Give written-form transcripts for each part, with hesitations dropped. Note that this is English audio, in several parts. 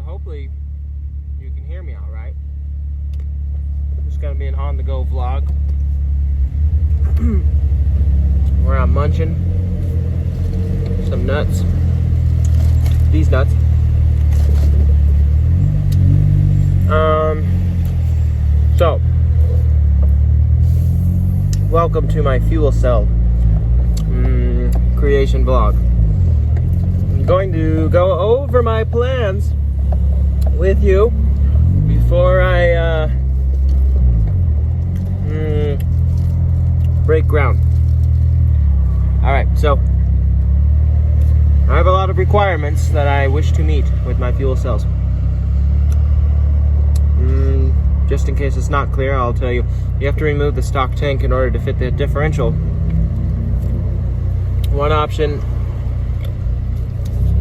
hopefully you can hear me all right. It's gonna be an on-the-go vlog where I'm munching some nuts. These nuts. So welcome to my fuel cell creation vlog. I'm going to go over my plans with you before I break ground. Alright, so I have a lot of requirements that I wish to meet with my fuel cells. Just in case it's not clear, I'll tell you. You have to remove the stock tank in order to fit the differential. One option,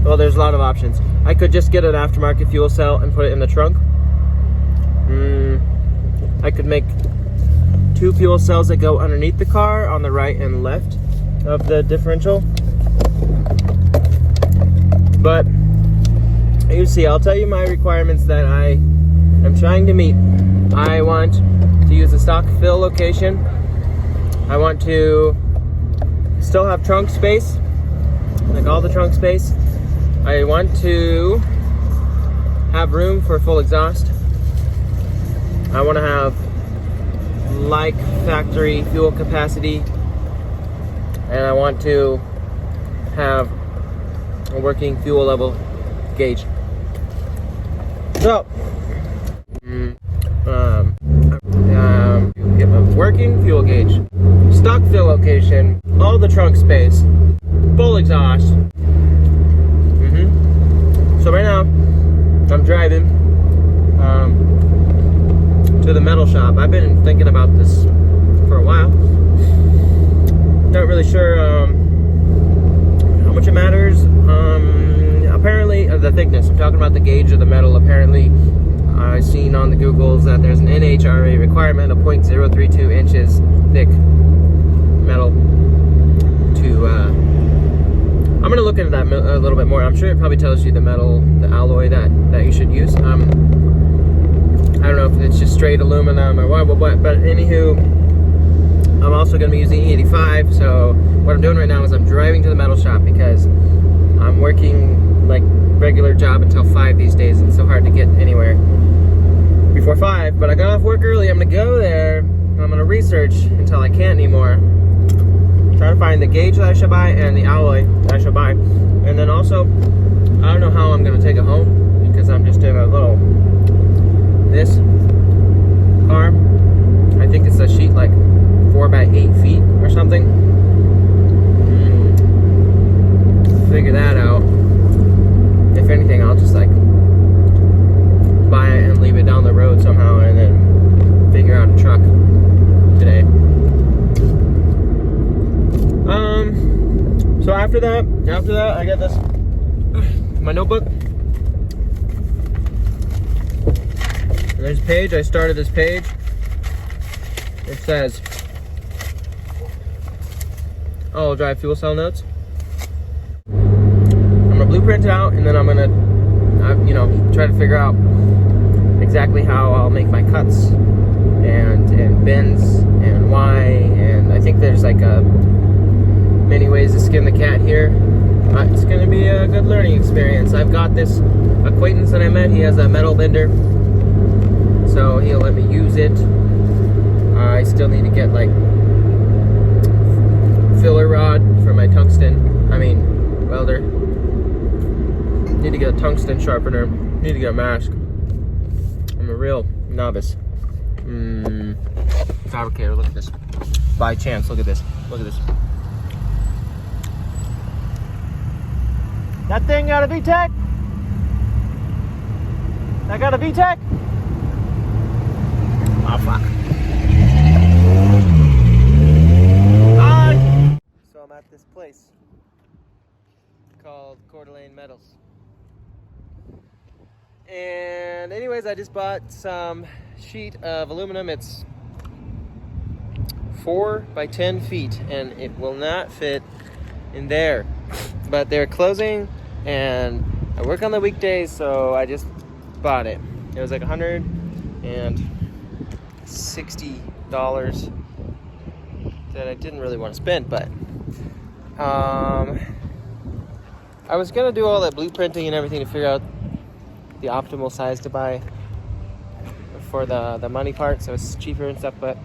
well, there's a lot of options. I could just get an aftermarket fuel cell and put it in the trunk. I could make two fuel cells that go underneath the car on the right and left of the differential. But you see, I'll tell you my requirements that I am trying to meet. I want to use a stock fill location. I want to still have trunk space, like all the trunk space. I want to have room for full exhaust. I want to have like factory fuel capacity, and I want to have a working fuel level gauge. So a working fuel gauge, stock fill location, all the trunk space, full exhaust. So right now I'm driving to the metal shop. I've been thinking about this for a while. Not really sure how much it matters. Apparently the thickness, I'm talking about the gauge of the metal. Apparently I've seen on the Googles that there's an NHRA requirement of 0.032 inches thick metal to I'm gonna look into that a little bit more. I'm sure it probably tells you the metal, the alloy that you should use. I don't know if it's just straight aluminum or what, but anywho, I'm also gonna be using E85. So what I'm doing right now is I'm driving to the metal shop because I'm working like regular job until 5 these days, and it's so hard to get anywhere before 5. But I got off work early. I'm gonna go there. I'm gonna research until I can't anymore. Try to find the gauge that I should buy and the alloy that I should buy. And then also, I don't know how I'm gonna take it home because I'm just in a little, this car, I think it's a sheet like 4 by 8 feet or something. Figure that out. If anything, I'll just like buy it and leave it down the road somehow, and then figure out a truck today. So after that, I got this, my notebook. And there's a page. I started this page. It says, all drive fuel cell notes. I'm gonna blueprint it out, and then I'm gonna, try to figure out exactly how I'll make my cuts and bends and why. And I think there's like many ways to skin the cat here. It's gonna be a good learning experience. I've got this acquaintance that I met. He has a metal bender, so he'll let me use it. I still need to get like filler rod for my welder. Need to get a tungsten sharpener. Need to get a mask. I'm a real novice fabricator. Look at this. By chance, look at this. Look at this. That thing got a VTEC? That got a VTEC? Oh, fuck. So I'm at this place called Coeur d'Alene Metals. And anyways, I just bought some sheet of aluminum. It's 4 by 10 feet, and it will not fit in there. But they're closing, and I work on the weekdays, so I just bought it. It was like $160 that I didn't really want to spend, but I was gonna do all that blueprinting and everything to figure out the optimal size to buy for the money part, so it's cheaper and stuff. But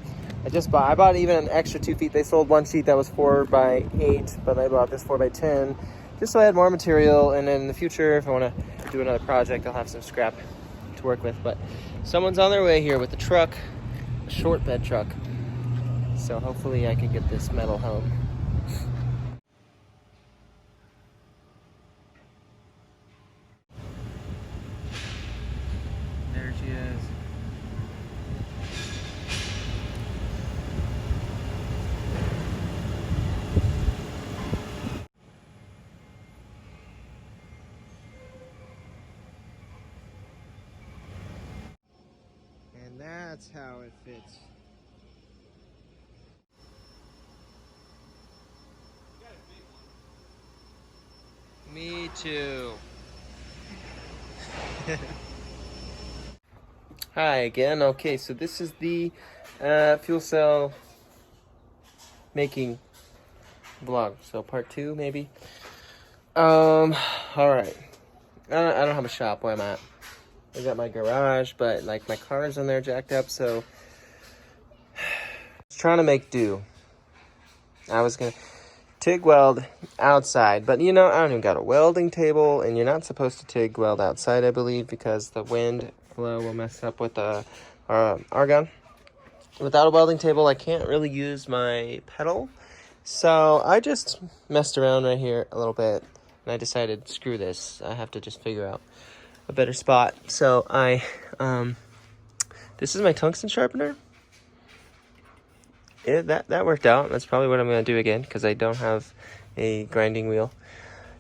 I bought even an extra 2 feet. They sold one sheet that was 4x8, but I bought this 4x10 just so I had more material, and then in the future, if I want to do another project, I'll have some scrap to work with. But someone's on their way here with the truck, a short bed truck, so hopefully I can get this metal home. There she is. And that's how it fits. Me too. Hi again. Okay, so this is the fuel cell making vlog. So part 2 maybe. All right. I don't have a shop where I'm at. I got my garage, but like my car's in there jacked up, so I was trying to make do. I was gonna TIG weld outside, but you know, I don't even got a welding table, and you're not supposed to TIG weld outside, I believe, because the wind flow will mess up with the argon. Without a welding table, I can't really use my pedal, so I just messed around right here a little bit, and I decided, screw this, I have to just figure out a better spot. So this is my tungsten sharpener. That worked out. That's probably what I'm gonna do again, because I don't have a grinding wheel.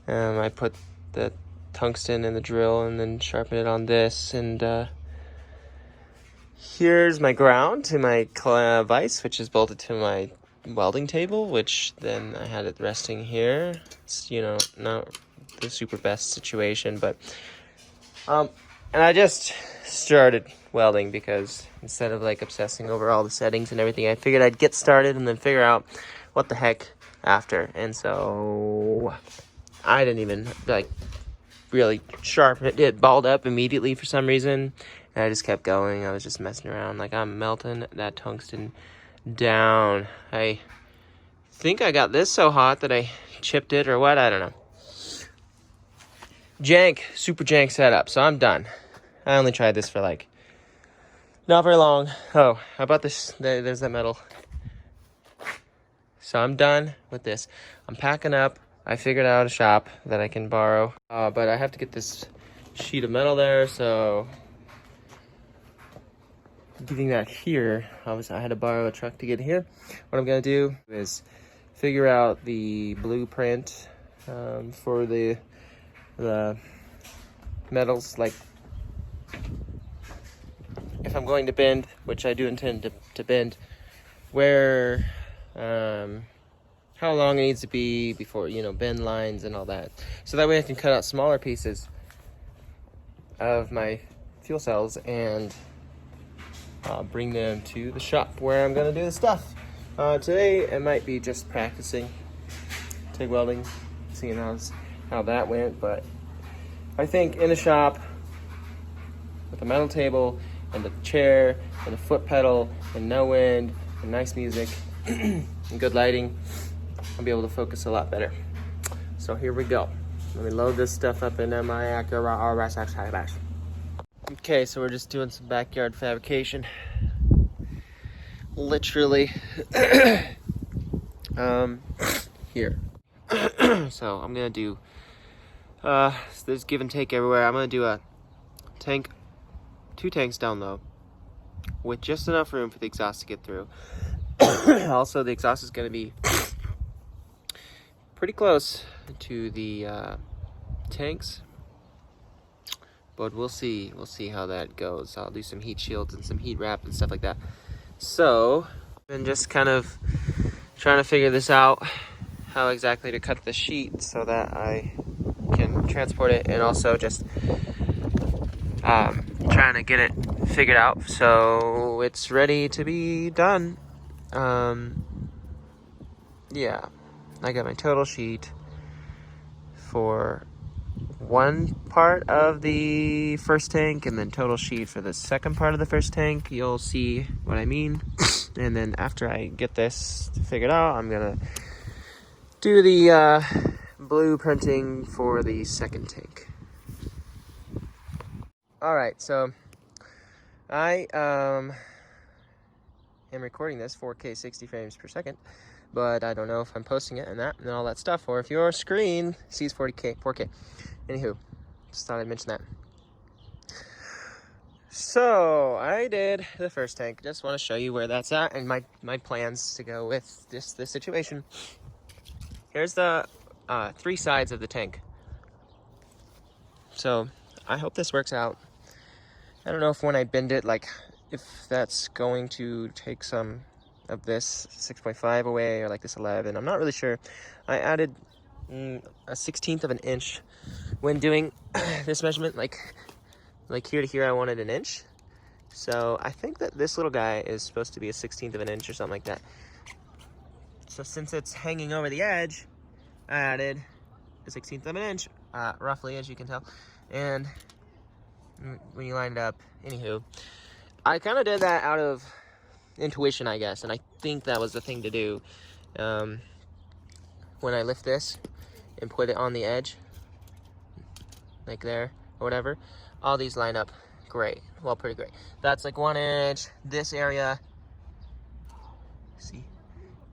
I put the tungsten in the drill and then sharpen it on this, and here's my ground to my vise, which is bolted to my welding table, which then I had it resting here. It's, you know, not the super best situation, but and I just started welding because instead of like obsessing over all the settings and everything, I figured I'd get started and then figure out what the heck after. And so I didn't even like really sharpen it. It balled up immediately for some reason, and I just kept going. I was just messing around. Like, I'm melting that tungsten down. I think I got this so hot that I chipped it or what, I don't know. Super jank setup, so I'm done. I only tried this for like not very long. Oh, how about this? There's that metal. So I'm done with this. I'm packing up. I figured out a shop that I can borrow, but I have to get this sheet of metal there, so getting that here, obviously I had to borrow a truck to get here. What I'm gonna do is figure out the blueprint for the metals, like if I'm going to bend, which I do intend to bend, where how long it needs to be before, you know, bend lines and all that, so that way I can cut out smaller pieces of my fuel cells and bring them to the shop where I'm gonna do the stuff. Today it might be just practicing TIG welding, seeing how that went, but I think in the shop with a metal table and the chair and a foot pedal and no wind and nice music and good lighting, I'll be able to focus a lot better. So here we go. Let me load this stuff up into my Acura RS. Okay, so we're just doing some backyard fabrication. Literally. Here. So I'm gonna do there's give and take everywhere. I'm gonna do a tank, 2 tanks down low with just enough room for the exhaust to get through. Also, the exhaust is gonna be pretty close to the tanks, but we'll see how that goes. I'll do some heat shields and some heat wrap and stuff like that. So I've been just kind of trying to figure this out, how exactly to cut the sheet so that I can transport it, and also just trying to get it figured out so it's ready to be done. Yeah, I got my total sheet for one part of the first tank and then total sheet for the second part of the first tank. You'll see what I mean. And then after I get this figured out, I'm gonna do the blueprinting for the second tank. Alright, so I am recording this 4K 60 frames per second, but I don't know if I'm posting it and all that stuff, or if your screen sees 4K. Anywho, just thought I'd mention that. So I did the first tank. Just want to show you where that's at and my plans to go with this situation. Here's the 3 sides of the tank. So I hope this works out. I don't know if when I bend it, like if that's going to take some of this 6.5 away or like this 11. I'm not really sure. I added a 1/16 of an inch when doing this measurement, like here to here I wanted 1 inch. So I think that this little guy is supposed to be a 1/16 of an inch or something like that. So since it's hanging over the edge, I added a 1/16 of an inch, roughly, as you can tell. And when you line it up, anywho, I kind of did that out of intuition, I guess, and I think that was the thing to do. When I lift this and put it on the edge, like there or whatever, all these line up great. Well, pretty great. That's like 1 inch. This area, see,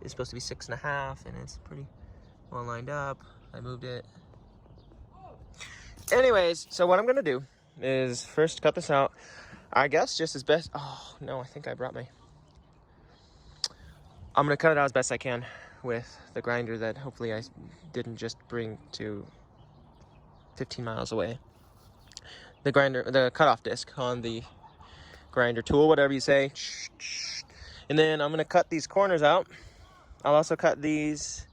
it's supposed to be 6.5, and it's pretty well lined up. I moved it. Anyways, so what I'm gonna do is first cut this out. I guess just as best. Oh no, I think I brought my. I'm gonna cut it out as best I can with the grinder that hopefully I didn't just bring to 15 miles away. The grinder, the cutoff disc on the grinder tool, whatever you say. And then I'm gonna cut these corners out. I'll also cut these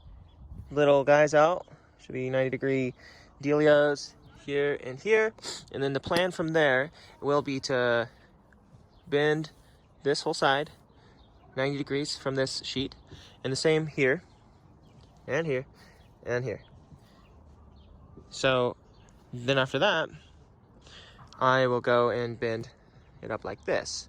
little guys out. Should be 90-degree dealios here and here. And then the plan from there will be to bend this whole side 90 degrees from this sheet, and the same here and here and here. So then after that, I will go and bend it up like this.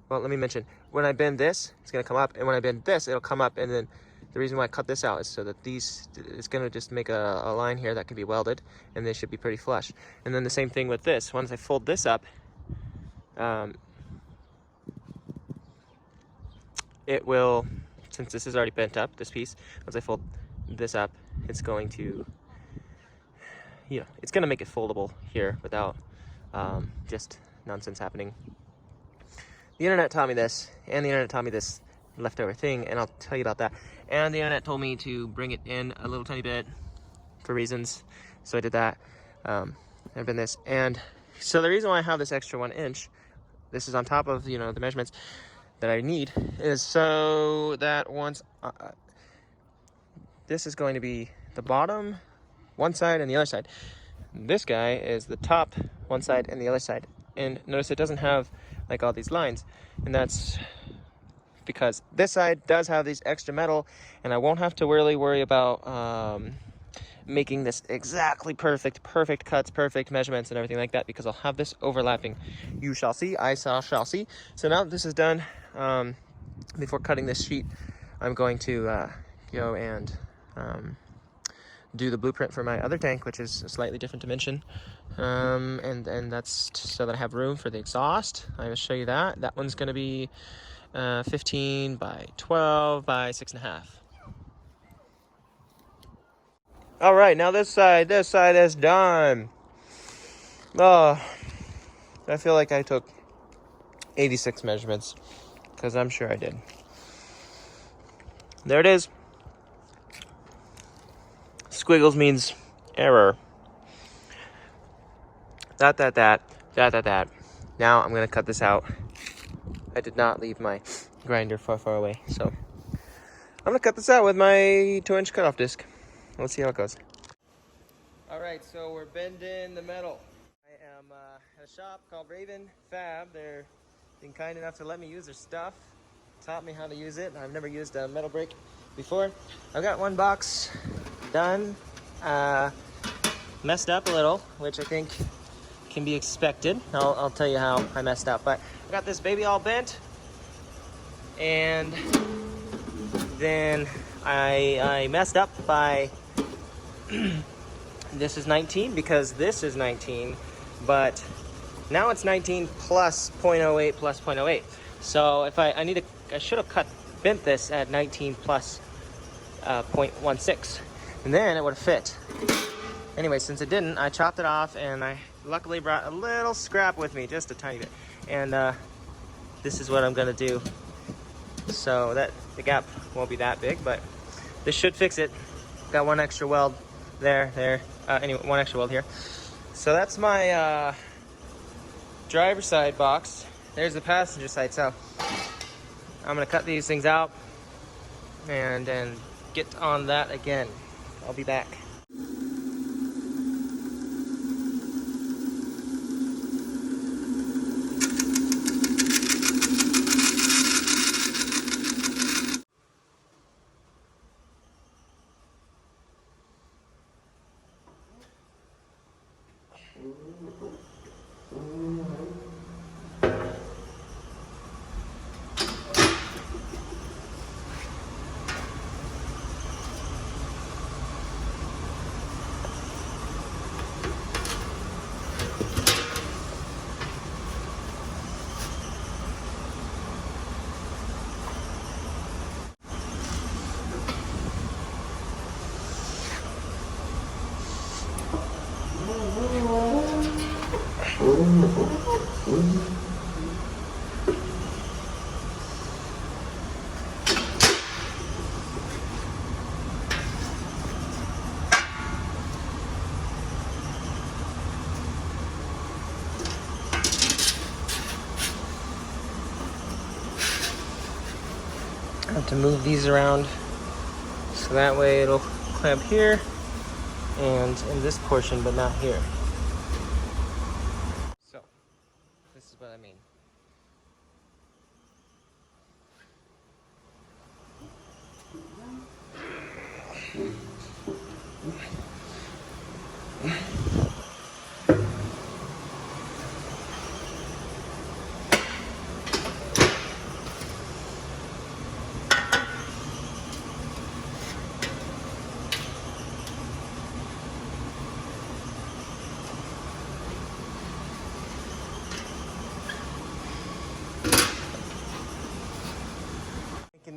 Well, let me mention, when I bend this, it's gonna come up, and when I bend this, it'll come up. And then the reason why I cut this out is so that it's gonna just make a line here that can be welded, and they should be pretty flush. And then the same thing with this. Once I fold this up, it will, since this is already bent up, this piece, once I fold this up, it's going to, you know, it's gonna make it foldable here without just nonsense happening. The internet taught me this, and the internet taught me this leftover thing, and I'll tell you about that. And the internet told me to bring it in a little tiny bit for reasons, so I did that. I've been this, and so the reason why I have this extra 1 inch, this is on top of, you know, the measurements that I need, is so that once this is going to be the bottom one side and the other side. This guy is the top one side and the other side. And notice it doesn't have like all these lines, and that's because this side does have these extra metal, and I won't have to really worry about making this exactly perfect cuts, perfect measurements and everything like that, because I'll have this overlapping. You shall see, I shall see. So now that this is done, before cutting this sheet, I'm going to go and do the blueprint for my other tank, which is a slightly different dimension, and that's so that I have room for the exhaust. I will show you that. That one's going to be 15 by 12 by 6.5. All right, now this side is done. Oh, I feel like I took 86 measurements, because I'm sure I did. There it is. Squiggles means error. That. Now I'm gonna cut this out. I did not leave my grinder far away, so I'm gonna cut this out with my 2-inch cutoff disc. Let's see how it goes. All right, so we're bending the metal. I am at a shop called Raven Fab. They're being kind enough to let me use their stuff. Taught me how to use it. I've never used a metal brake before. I've got one box done. Messed up a little, which I think can be expected. I'll tell you how I messed up. But I got this baby all bent, and then I messed up by this is 19 because this is 19, but now it's 19 plus 0.08 plus 0.08. So if I should have bent this at 19 plus 0.16, and then it would have fit. Anyway, since it didn't, I chopped it off, and I luckily brought a little scrap with me, just a tiny bit. And this is what I'm gonna do. So that the gap won't be that big, but this should fix it. Got one extra weld there. Anyway, one extra weld here. So that's my driver's side box. There's the passenger side. So I'm gonna cut these things out and then get on that again. I'll be back. I have to move these around so that way it'll clamp here and in this portion, but not here. So this is what I mean.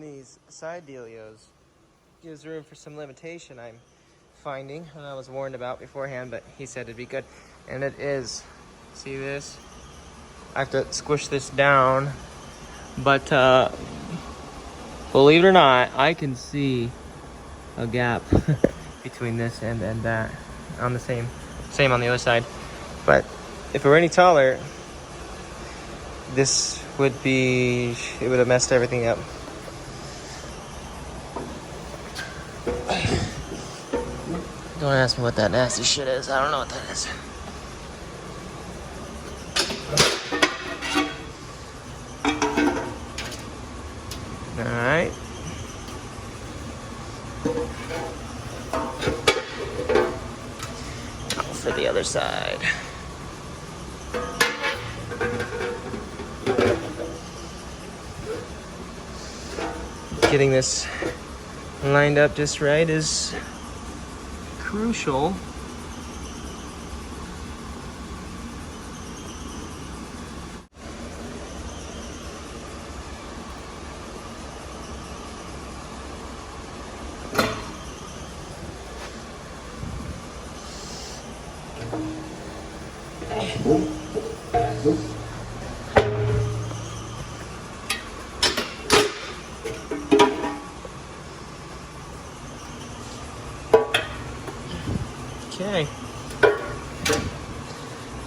These side dealios gives room for some limitation, I'm finding, and I was warned about beforehand, but he said it'd be good, and it is. See this? I have to squish this down, but believe it or not, I can see a gap between this and that on the same on the other side. But if it were any taller, it would have messed everything up. Don't ask me what that nasty shit is. I don't know what that is. Alright. Now for the other side. Getting this lined up just right is crucial. Okay.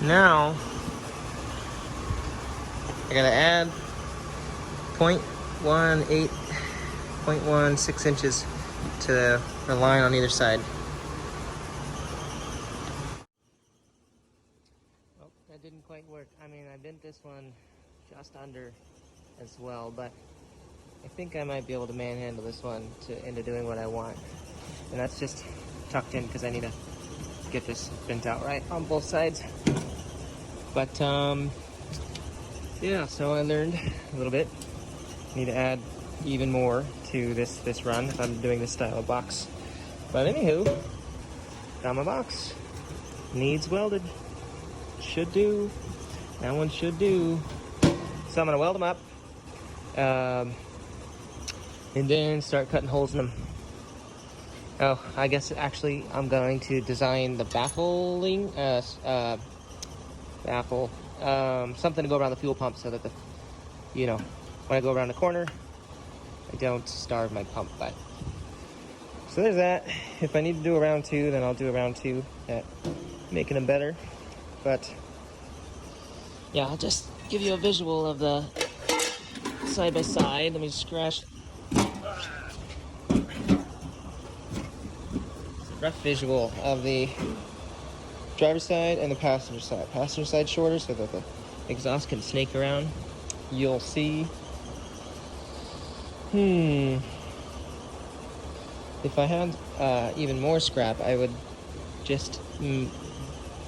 Now I gotta add 0.16 inches to the line on either side. Oh, that didn't quite work. I mean, I bent this one just under as well, but I think I might be able to manhandle this one into doing what I want. And that's just tucked in because I need to get this bent out right on both sides. But yeah, so I learned a little bit. Need to add even more to this run if I'm doing this style of box. But anywho, got my box. Needs welded. Should do. That one should do. So I'm gonna weld them up. And then start cutting holes in them. Oh, I guess actually I'm going to design the baffling, something to go around the fuel pump so that when I go around the corner, I don't starve my pump. But so there's that. If I need to do a round 2, then I'll do a round 2 at making them better. But yeah, I'll just give you a visual of the side by side. Let me scratch. Rough visual of the driver's side and the passenger side. Passenger side shorter so that the exhaust can snake around. You'll see. If I had even more scrap, I would just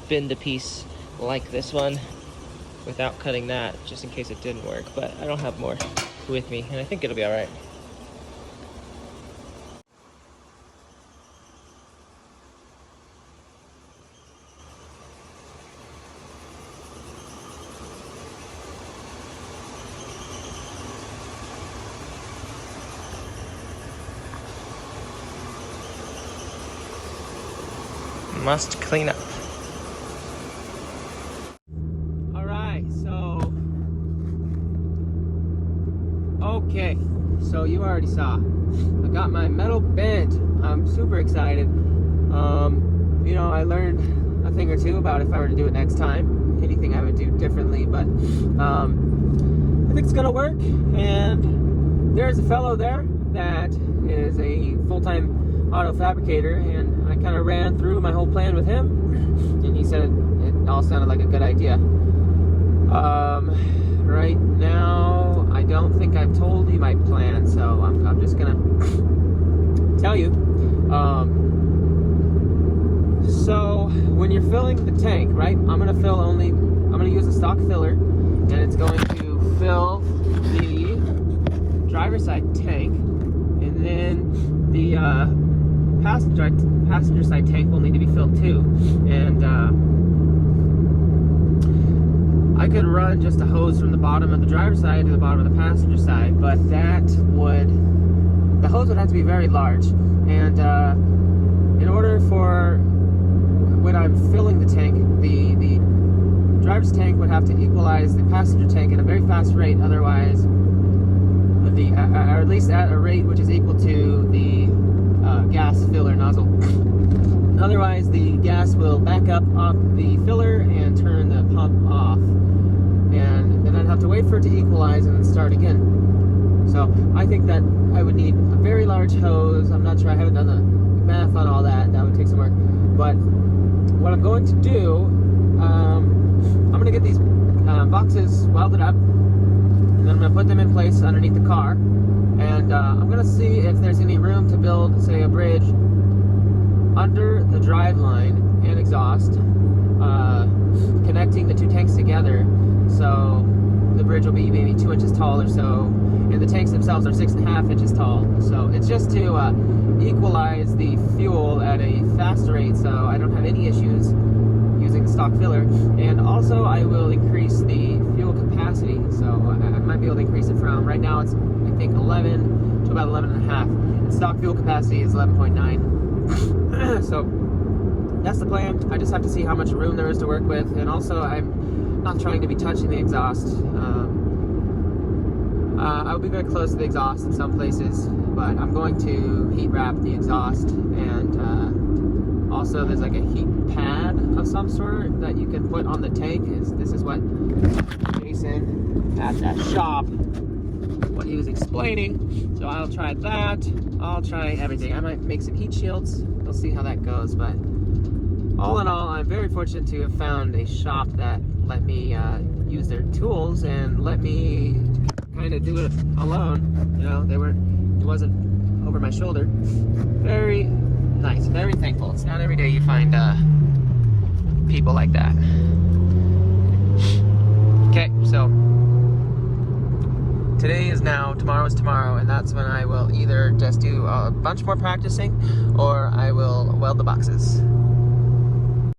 bend a piece like this one without cutting that, just in case it didn't work. But I don't have more with me, and I think it'll be all right. Must clean up. All right, so okay, so you already saw I got my metal bent. I'm super excited. I learned a thing or two about if I were to do it next time, anything I would do differently, but I think it's gonna work. And there's a fellow there that is a full-time auto fabricator, and I kind of ran through my whole plan with him, and he said it all sounded like a good idea. Right now, I don't think I've told you my plan, so I'm just gonna tell you. So when you're filling the tank, right? I'm gonna use a stock filler, and it's going to fill the driver's side tank, and then the passenger side tank will need to be filled too. And I could run just a hose from the bottom of the driver's side to the bottom of the passenger side, but the hose would have to be very large. And in order for when I'm filling the tank, the driver's tank would have to equalize the passenger tank at a very fast rate, otherwise or at least at a rate which is equal to the gas filler nozzle. Otherwise, the gas will back up off the filler and turn the pump off. And then I'd have to wait for it to equalize and then start again. So I think that I would need a very large hose. I'm not sure, I haven't done the math on all that. That would take some work. But what I'm going to do, I'm going to get these boxes welded up, and then I'm going to put them in place underneath the car. And I'm going to see if there's any room to build, say, a bridge under the drive line and exhaust, connecting the two tanks together. So the bridge will be maybe 2 inches tall or so, and the tanks themselves are 6.5 inches tall. So it's just to equalize the fuel at a fast rate, so I don't have any issues using the stock filler. And also I will increase the fuel capacity, so I might be able to increase it from, right now it's I think 11 to about 11.5. The stock fuel capacity is 11.9. So that's the plan. I just have to see how much room there is to work with, and also I'm not trying to be touching the exhaust. I'll be very close to the exhaust in some places, but I'm going to heat wrap the exhaust, and also there's like a heat pad of some sort that you can put on the tank. This is what Jason at that shop, what he was explaining. So I'll try that. I'll try everything. I might make some heat shields. We'll see how that goes, but all in all, I'm very fortunate to have found a shop that let me use their tools and let me kind of do it alone. You know, it wasn't over my shoulder. Very nice, very thankful. It's not every day you find people like that. Okay, so today is now, tomorrow is tomorrow, and that's when I will either just do a bunch more practicing or I will weld the boxes.